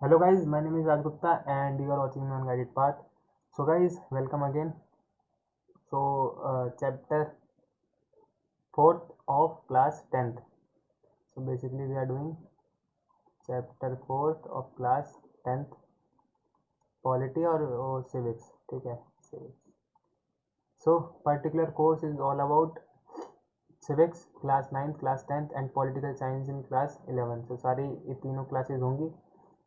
Hello guys, my name is Raj Gupta and you are watching me on Guided Path. So guys, welcome again. Chapter 4th of class 10th. So basically we are doing chapter 4th of class 10th polity or civics. ठीक है, civics. So particular course is all about civics class 9th, class 10th and political science in class 11. So सारी ये तीनों classes होंगी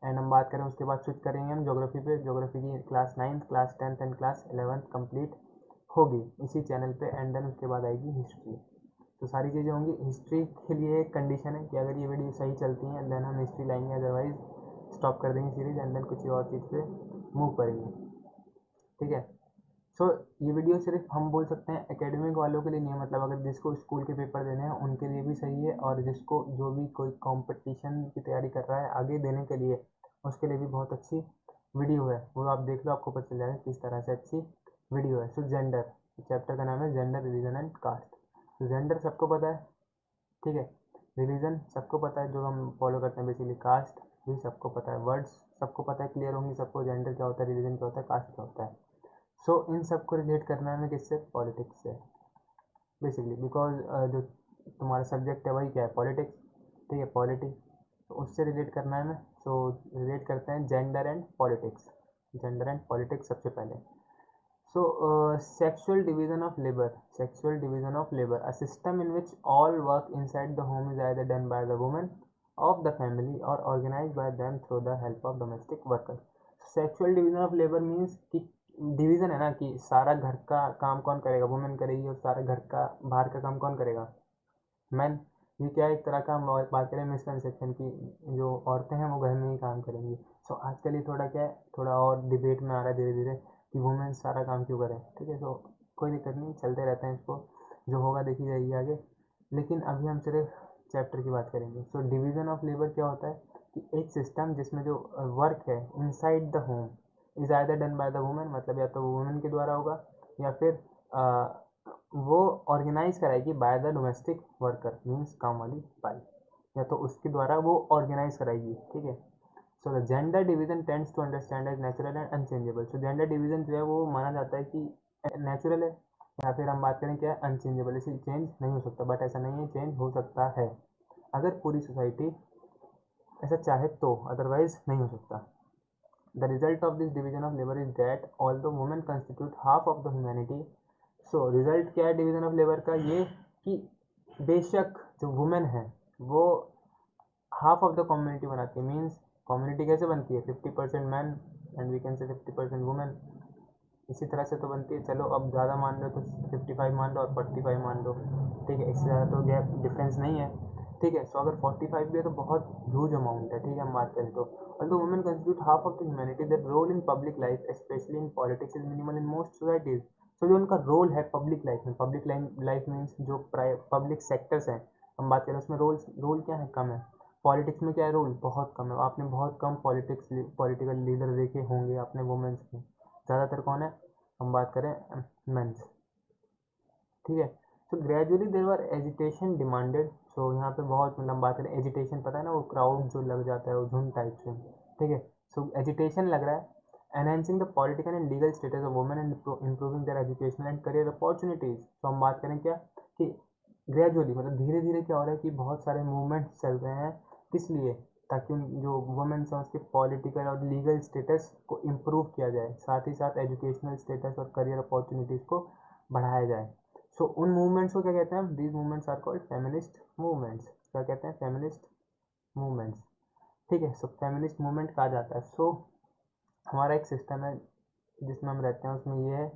and हम बात करें उसके बाद स्विच करेंगे हम ज्योग्राफी पे। ज्योग्राफी की class 9th, class 10th and class 11th complete होगी इसी चैनल पे एंड देन उसके बाद आएगी हिस्ट्री। तो सारी चीज़ें होंगी। हिस्ट्री के लिए एक कंडीशन है कि अगर ये वीडियो सही चलती है देन हम हिस्ट्री लाएंगे, अदरवाइज स्टॉप कर देंगे सीरीज एंड देन कुछ और चीज़ पे मूव करेंगे। ठीक है। सो ये वीडियो सिर्फ हम बोल सकते हैं एकेडमिक वालों के लिए नहीं है, मतलब अगर जिसको स्कूल के पेपर देने हैं उनके लिए भी सही है और जिसको जो भी कोई कंपटीशन की तैयारी कर रहा है आगे देने के लिए उसके लिए भी बहुत अच्छी वीडियो है। वो आप देख लो, आपको पता चल जाएगा किस तरह से अच्छी वीडियो है। सो जेंडर, चैप्टर का नाम है जेंडर, रिलीजन एंड कास्ट। तो जेंडर सबको पता है, ठीक है। रिलीजन सबको पता है जो हम फॉलो करते हैं बेसिकली। कास्ट भी सबको पता है, वर्ड्स सबको पता है, क्लियर होंगी सबको। जेंडर क्या होता है, रिलीजन क्या होता है, कास्ट क्या होता है। सो इन सब को रिलेट करना है हमें किससे, पॉलिटिक्स से बेसिकली। बिकॉज जो तुम्हारा सब्जेक्ट है वही क्या है, पॉलिटिक्स। ठीक है, पॉलिटी, तो उससे रिलेट करना है हमें। सो रिलेट करते हैं gender and politics. Gender and politics सबसे पहले। So sexual division of labour, sexual division of labour, a system in which all work inside the home is either done by the women of the family और organise by them through the help of domestic worker. Sexual division of labour means कि division है ना, कि सारा घर का काम कौन करेगा, वुमेन करेगी, और सारा घर का बाहर का काम कौन करेगा, मैन। ये क्या है, एक तरह का हम बात करें मिसकंसेप्शन की, जो औरतें हैं वो घर में ही काम करेंगी। सो आजकल ये थोड़ा क्या है, थोड़ा और डिबेट में आ रहा है धीरे धीरे कि वुमेन सारा काम क्यों करें। ठीक है, सो कोई दिक्कत नहीं, चलते रहते हैं इसको, जो होगा देखी जाएगी आगे। लेकिन अभी हम सिर्फ चैप्टर की बात करेंगे। सो डिवीजन ऑफ लेबर क्या होता है कि एक सिस्टम जिसमें जो वर्क है inside the home is either done by the women, मतलब या तो वुमेन के द्वारा होगा या फिर वो ऑर्गेनाइज कराएगी by the domestic worker, means काम वाली बाई, या तो उसके द्वारा वो ऑर्गेनाइज कराएगी। ठीक है। So the gender division tends to understand as natural and unchangeable. So gender division जो है वो माना जाता है कि नेचुरल है, या फिर हम बात करें क्या है, अनचेंजेबल, इसे चेंज नहीं हो सकता। बट ऐसा नहीं है, चेंज हो सकता है अगर पूरी सोसाइटी ऐसा चाहे तो, अदरवाइज नहीं हो सकता। The result of this division of labor is that although women constitute half of the humanity, so result क्या है डिवीजन ऑफ लेबर का, ये कि बेशक जो वुमेन है वो हाफ ऑफ द कम्युनिटी बनाती है। मीन्स कम्युनिटी कैसे बनती है, 50% man and we can say 50% women, इसी तरह से तो बनती है। चलो अब ज़्यादा मान लो तो 55 मान लो और 45 मान लो, ठीक है, इससे ज़्यादा तो गैप डिफरेंस नहीं है। ठीक है। सो अगर 45 भी है तो बहुत ह्यूज अमाउंट है। ठीक है, हम बात करें तो although women constitute half of the humanity, their role in public life, especially in politics, is minimal in most societies. So जो उनका रोल है पब्लिक लाइफ में, पब्लिक लाइफ मीन्स जो पब्लिक सेक्टर्स हैं हम बात करें उसमें रोल क्या है, कम है। पॉलिटिक्स में क्या है, रोल बहुत कम है। आपने बहुत कम पॉलिटिकल लीडर देखे होंगे आपने वुमेन्स के, ज़्यादातर कौन है, हम बात करें मेंस। ठीक है। सो ग्रेजुअली देर वर एजिटेशन डिमांडेड। सो यहाँ पे बहुत, मतलब बात करें एजिटेशन, पता है ना वो क्राउड जो लग जाता है, वो झुंड टाइप से। ठीक है। सो एजिटेशन लग रहा है। Enhancing the political and legal status of women and improving there educational and career opportunities. तो हम बात करें क्या कि ग्रेजुअली, मतलब धीरे धीरे क्या हो रहा है कि बहुत सारे मूवमेंट्स चल रहे हैं, किस लिए, ताकि उन जो वुमेन्स हैं उसके पॉलिटिकल और लीगल स्टेटस को इम्प्रूव किया जाए, साथ ही साथ एजुकेशनल स्टेटस और करियर अपॉर्चुनिटीज़ को बढ़ाया जाए। सो उन मूवमेंट्स को क्या कहते हैं, these movements are called feminist movements. क्या कहते हैं, फेमिनिस्ट मूवमेंट्स। ठीक है। सो फेमिनिस्ट मूवमेंट कहा जाता है। सो हमारा एक सिस्टम है जिसमें हम रहते हैं, उसमें ये है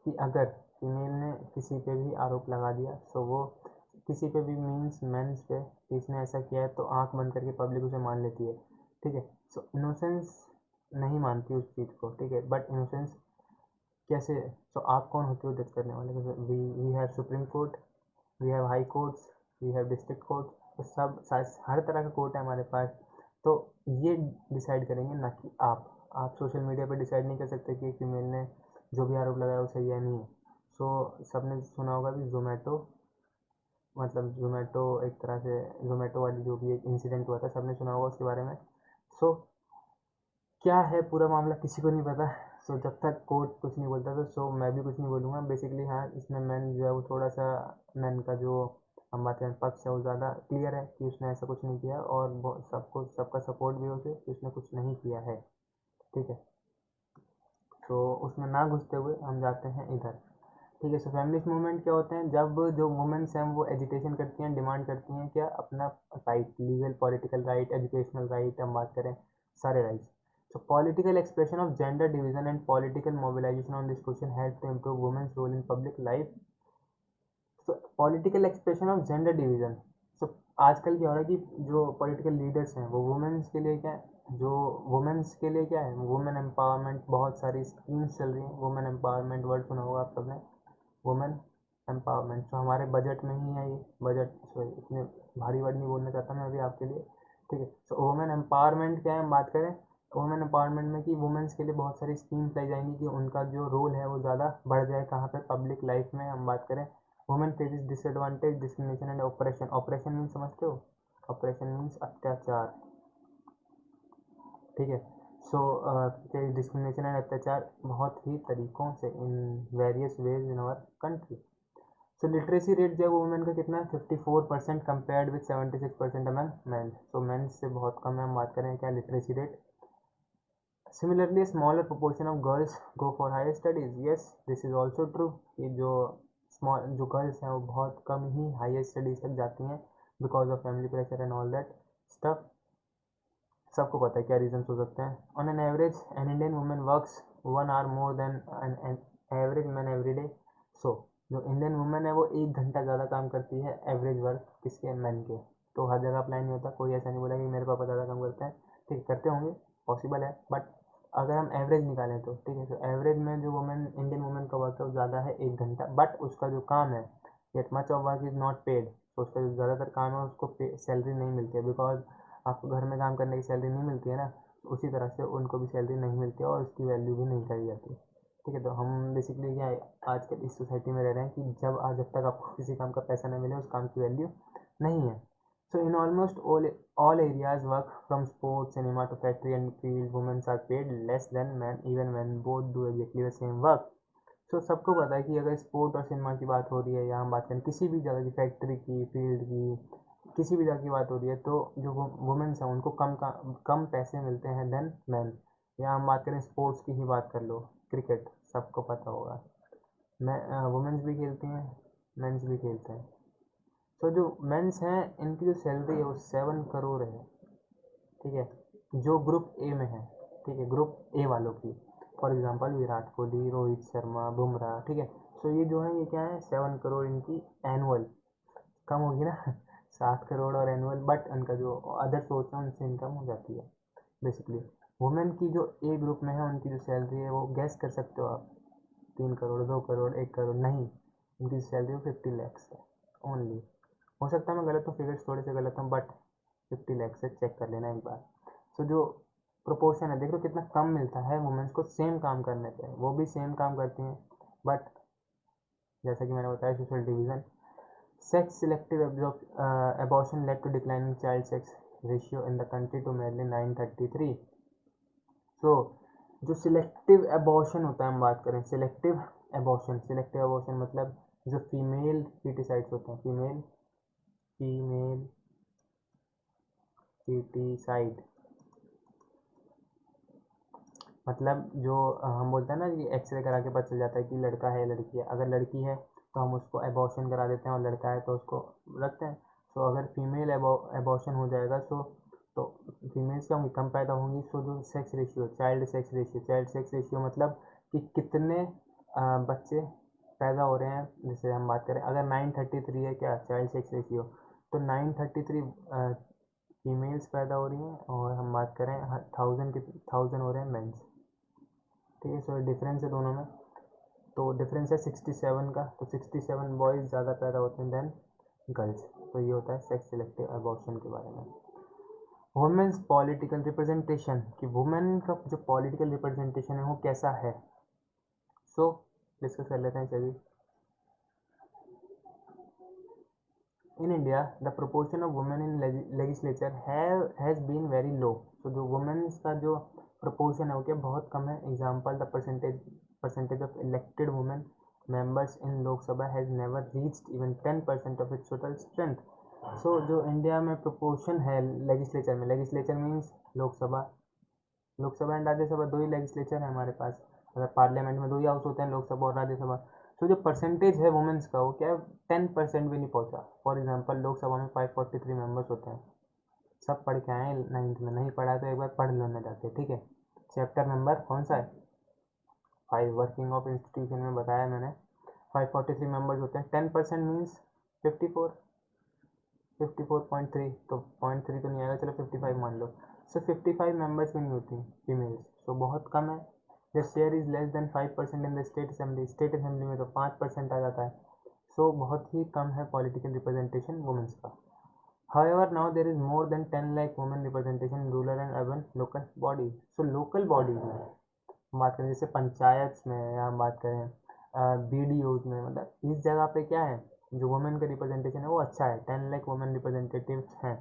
कि अगर फीमेल ने किसी पे भी आरोप लगा दिया, सो वो किसी पे भी मीन्स मेंस पे कि इसने ऐसा किया है, तो आंख बंद करके पब्लिक उसे मान लेती है। ठीक है। सो इनोसेंस नहीं मानती उस चीज़ को। ठीक है। बट इनोसेंस कैसे, तो आप कौन होते हो जज करने वाले। We have supreme court, we have high courts, we have district court, तो सब हर तरह का कोर्ट है हमारे पास। तो ये डिसाइड करेंगे ना कि आप सोशल मीडिया पर डिसाइड नहीं कर सकते कि फीमेल ने जो भी आरोप लगाया वो सही है नहीं है। सो सबने सुना होगा कि जोमेटो, मतलब जोमेटो एक तरह से, जोमेटो वाली जो भी एक इंसिडेंट हुआ था सबने सुना होगा उसके बारे में। सो क्या है पूरा मामला किसी को नहीं पता। सो जब तक कोर्ट कुछ नहीं बोलता तो मैं भी कुछ नहीं बोलूँगा। बेसिकली हाँ, इसमें मैन जो है वो थोड़ा सा, मैन का जो हम बात करें पक्ष है वो ज़्यादा क्लियर है कि उसने ऐसा कुछ नहीं किया, और सबको सबका सपोर्ट भी हो उसे कि उसने कुछ नहीं किया है। ठीक है, तो उसमें ना घुसते हुए हम जाते हैं इधर। ठीक है, सो फेमिनिस्ट मूवमेंट क्या होते हैं, जब जो वुमेन्स हैं वो एजिटेशन करती हैं, डिमांड करती हैं क्या, अपना right, legal political right, educational right, हम बात करें सारे rights. So political expression of gender division and political mobilisation on this question help to improve women's role in public life. So political expression of gender division. So आजकल क्या हो रहा है कि जो पॉलिटिकल लीडर्स हैं वो वुमेन्स के लिए क्या है, जो वुमेन्स के लिए क्या है, वुमेन एम्पावरमेंट, बहुत सारी स्कीम्स चल रही हैं। वुमेन एम्पावरमेंट वर्ड सुना होगा आप सबने, वुमेन एम्पावरमेंट। तो हमारे बजट में ही है ये बजट, सॉरी इतने भारी वर्ड नहीं बोलना चाहता मैं अभी आपके लिए। ठीक है, तो वुमेन एम्पावरमेंट क्या है, हम बात करें वुमेन एम्पावरमेंट में कि वुमेन्स के लिए बहुत सारी स्कीम्स लाई जाएंगी कि उनका जो रोल है वो ज़्यादा बढ़ जाए। कहाँ पे, पब्लिक लाइफ में। हम बात करें women faces disadvantage, discrimination and operation. Operation means समझते हो, ऑपरेशन मीन्स अत्याचार। ठीक है, सो डिस्क्रिमिनेशन एंड अत्याचार बहुत ही तरीकों से, in various ways in our country. So literacy rate जो है वो वुमेन का कितना है, 54% compared with 76% among man. So man से बहुत कम है। हम बात करें क्या, literacy rate. Similarly smaller proportion of girls go for higher studies. Yes, this is also true कि जो गर्ल्स हैं वो बहुत कम ही हायर स्टडीज तक जाती हैं, because of family pressure and all that stuff. सबको पता है क्या रीजंस हो सकते हैं। On an average an Indian women works 1 hour more than an average man every day. So जो इंडियन वुमेन है वो 1 घंटा ज़्यादा काम करती है एवरेज वर्क किसके, मैन के। तो हर जगह अप्लाई नहीं होता, कोई ऐसा नहीं बोला कि मेरे पापा ज़्यादा काम करते हैं। ठीक है, करते होंगे, पॉसिबल है, बट अगर हम एवरेज निकालें तो ठीक है। तो एवरेज में जो वुमेन, इंडियन वुमेन का वर्क है वो ज़्यादा है 1 घंटा, बट उसका जो काम है, yet much of work is not paid. तो उसका जो ज़्यादातर काम है उसको सैलरी नहीं मिलती है, बिकॉज आपको घर में काम करने की सैलरी नहीं मिलती है ना, उसी तरह से उनको भी सैलरी नहीं मिलती है और उसकी वैल्यू भी नहीं करी जाती। ठीक है, तो हम बेसिकली क्या है, आजकल इस सोसाइटी में रह रहे हैं कि जब तक आपको किसी काम का पैसा ना मिले उस काम की वैल्यू नहीं है। So in almost all areas work from sports, cinema to factory and field, women are paid less than men even when both do exactly the same work. सो सबको पता है कि अगर स्पोर्ट और सिनेमा की बात हो रही है, या हम बात करें किसी भी जगह की, फैक्ट्री की, फील्ड की, किसी भी जगह की बात हो रही है, तो जो वुमेन्स हैं उनको कम पैसे मिलते हैं देन मैन। या हम बात करें स्पोर्ट्स की ही बात कर लो, क्रिकेट सबको पता होगा, मैं वुमेन्स भी खेलती हैं, मेंस भी खेलते हैं। तो जो मेंस हैं इनकी जो सैलरी है वो 7 करोड़ है। ठीक है, जो ग्रुप ए में है। ठीक है, ग्रुप ए वालों की, फॉर एग्जांपल विराट कोहली, रोहित शर्मा, बुमराह। ठीक है, सो ये जो है ये क्या है, 7 करोड़ इनकी एनुअल, कम होगी ना 7 करोड़ और एनुअल, बट उनका जो अदर सोर्स है उनसे इनकम हो जाती है बेसिकली। वुमेन की जो ए ग्रुप में है उनकी जो सैलरी है वो गैस कर सकते हो आप, 3 करोड़, 2 करोड़, 1 करोड़ नहीं, उनकी सैलरी 50 lakhs है ओनली। हो सकता है मैं गलत हूँ, फिगर्स थोड़े से गलत हूँ, बट 50 lakhs से चेक कर लेना एक बार। सो जो प्रोपोर्शन है देख लो कितना कम मिलता है वुमेन्स को सेम काम करने पे, वो भी सेम काम करती हैं, बट जैसा कि मैंने बताया social division. Sex selective abortion led to declining child sex ratio in the country to merely 933. So, जो सिलेक्टिव एबॉर्शन होता है, हम बात करें सिलेक्टिव एबॉर्शन मतलब जो फीमेल फीटिसाइड्स होते हैं, फीमेल फीटिसाइड मतलब जो हम बोलते हैं ना कि एक्सरे करा के पता चल जाता है कि लड़का है लड़की है। अगर लड़की है तो हम उसको एबॉर्शन करा देते हैं, और लड़का है तो उसको रखते हैं। सो अगर फीमेल एबॉर्शन हो जाएगा तो फीमेल्स क्या होंगी, कम पैदा होंगी। सो जो sex ratio, child sex ratio मतलब कि कितने बच्चे पैदा हो रहे हैं। जैसे हम बात करें अगर 933 है क्या चाइल्ड सेक्स रेशियो, तो 933 फीमेल्स पैदा हो रही हैं, और हम बात करें 1000 हो रहे हैं मेंस। ठीक है, सो डिफरेंस है दोनों में, तो डिफरेंस है 67 का, तो 67 बॉयज़ ज़्यादा पैदा होते हैं देन गर्ल्स। तो ये होता है सेक्स सिलेक्टिव अबॉर्शन के बारे में। वुमेन्स पॉलिटिकल रिप्रेजेंटेशन, कि वुमेन का जो पॉलिटिकल रिप्रेजेंटेशन है वो कैसा है। सो डिस्कस कर लेते हैं चलिए। In India the proportion of women in legislature has been very low. तो जो वुमेन्स का जो प्रोपोर्शन है वो क्या बहुत कम है. Example the percentage of elected women members in Lok Sabha has never reached even 10% of its total strength. So जो इंडिया में प्रोपोर्शन है लेजिस्लेचर में, legislature means Lok Sabha and Rajya Sabha, दो ही लेजिस्लेचर है हमारे पास. अगर पार्लियामेंट में दो ही हाउस होते हैं, लोकसभा और राज्यसभा. तो जो परसेंटेज है वुमेन्स का वो क्या है 10% भी नहीं पहुंचा. फॉर एग्जाम्पल लोकसभा में 543 मेंबर्स होते हैं. सब पढ़ के आए 9th में, नहीं पढ़ा तो एक बार पढ़ लेने जाके. ठीक है. चैप्टर नंबर कौन सा है 5 वर्किंग ऑफ इंस्टीट्यूशन में बताया मैंने. 543 मेंबर्स होते हैं. 10% मीन्स 54.3. तो 0.3 तो नहीं आएगा, चलो 55 मान लो. सो 55 मेंबर्स भी नहीं होती फीमेल्स. सो बहुत कम है. The share is less than 5% in the state assembly. State assembly में तो 5% आ जाता है. सो बहुत ही कम है पॉलिटिकल रिप्रेजेंटेशन वुमेन्स का. However, now there is more than 10 lakh women representation in rural and urban local bodies. So local bodies में हम बात करें जैसे पंचायत में या हम बात करें BDOs में, मतलब इस जगह पे क्या है जो वुमेन का रिप्रेजेंटेशन है वो अच्छा है. 10 लाख वुमेन रिप्रेजेंटेटिव्स हैं.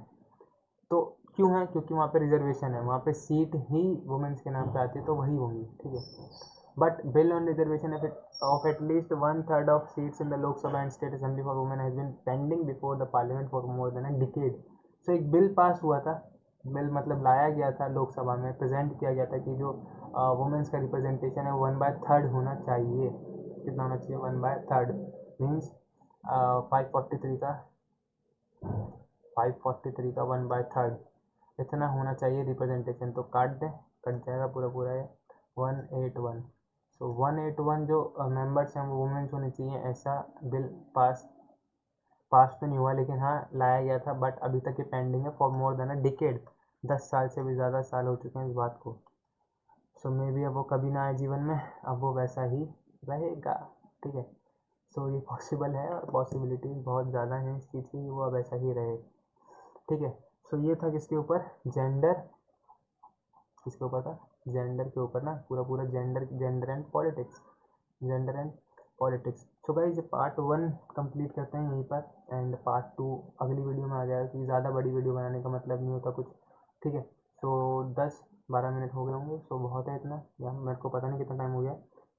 तो क्यों है? क्योंकि वहाँ पे रिजर्वेशन है, वहाँ पे सीट ही वुमेन्स के नाम पे आती है तो वही होंगी. ठीक है. But bill on reservation of at least 1/3 of seats in the Lok Sabha and State Assembly for women has been pending before the parliament for more than a decade. So एक बिल पास हुआ था, bill मतलब लाया गया था लोकसभा में, present किया गया था कि जो वुमेन्स का रिप्रेजेंटेशन है 1/3 होना चाहिए. कितना होना चाहिए 1/3 मीन्स 543 का 1/3 इतना होना चाहिए रिप्रेजेंटेशन. तो काट दें, कट जाएगा पूरा पूरा ये 181. सो 181 जो मेंबर्स हैं वो वुमेन्स होनी चाहिए. ऐसा बिल पास तो नहीं हुआ, लेकिन हाँ लाया गया था. बट अभी तक ये पेंडिंग है for more than a decade. 10 साल से भी ज़्यादा साल हो चुके हैं इस बात को. सो मे बी अब वो कभी ना आए जीवन में, अब वो वैसा ही रहेगा. ठीक है. सो ये पॉसिबल है और पॉसिबिलिटीज बहुत ज़्यादा हैं इस चीज़ की, वो अब ऐसा ही रहे. ठीक है. सो ये था किसके ऊपर, जेंडर. किसके ऊपर था, जेंडर के ऊपर ना, पूरा gender and politics. So guys part 1 complete करते हैं यहीं पर, एंड पार्ट 2 अगली वीडियो में आ जाएगा. कि ज़्यादा बड़ी वीडियो बनाने का मतलब नहीं होता कुछ. ठीक है. सो 10-12 मिनट हो गए होंगे. सो बहुत है इतना, या मेरे को पता नहीं कितना टाइम हो गया.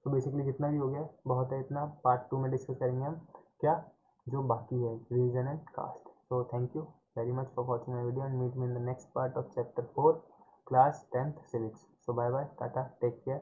तो बेसिकली जितना भी हो गया बहुत है इतना. पार्ट 2 में डिस्कस करेंगे हम क्या जो बाकी है, religion and caste. So thank you very much for watching my video and meet me in the next part of chapter 4 class 10th civics. So bye bye, tata, take care.